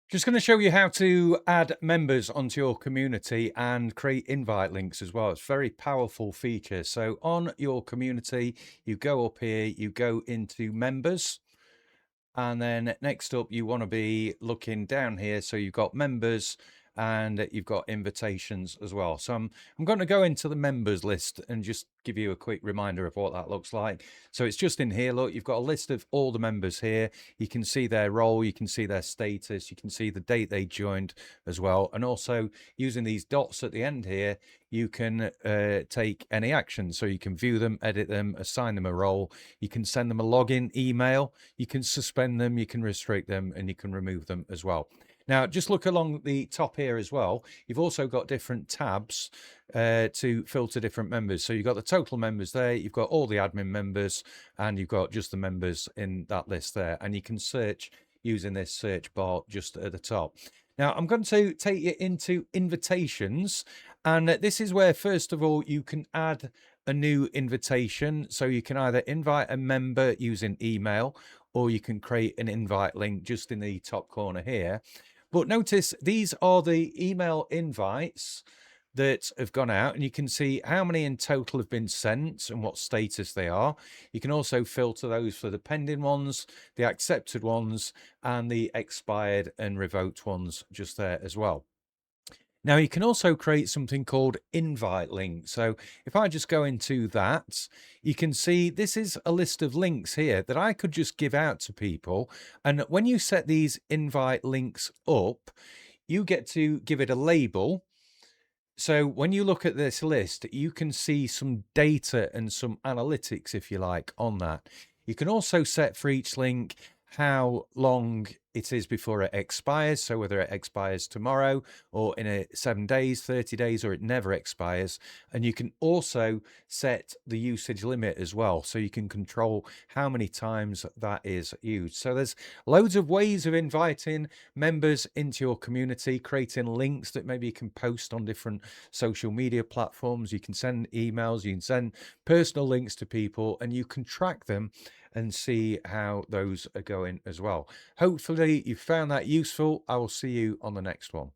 Just going to show you how to add members onto your community and create invite links as well. It's a very powerful feature. So on your community, you go up here, you go into members, and then next up you want to be looking down here. So you've got members and you've got invitations as well. So I'm going to go into the members list and just give you a quick reminder of what that looks like. So it's just in here. Look, you've got a list of all the members here. You can see their role, you can see their status, you can see the date they joined as well. And also using these dots at the end here, you can take any action. So you can view them, edit them, assign them a role. You can send them a login email. You can suspend them, you can restrict them, and you can remove them as well. Now, just look along the top here as well. You've also got different tabs to filter different members. So you've got the total members there, you've got all the admin members, and you've got just the members in that list there. And you can search using this search bar just at the top. Now, I'm going to take you into invitations. And this is where, first of all, you can add a new invitation. So you can either invite a member using email, or you can create an invite link just in the top corner here. But notice these are the email invites that have gone out, and you can see how many in total have been sent and what status they are. You can also filter those for the pending ones, the accepted ones, and the expired and revoked ones just there as well. Now you can also create something called invite links. So if I just go into that, you can see this is a list of links here that I could just give out to people. And when you set these invite links up, you get to give it a label. So when you look at this list, you can see some data and some analytics, if you like, on that. You can also set for each link how long it is before it expires. So whether it expires tomorrow or in 7 days, 30 days, or it never expires. And you can also set the usage limit as well. So you can control how many times that is used. So there's loads of ways of inviting members into your community, creating links that maybe you can post on different social media platforms. You can send emails, you can send personal links to people, and you can track them and see how those are going as well. Hopefully you found that useful. I will see you on the next one.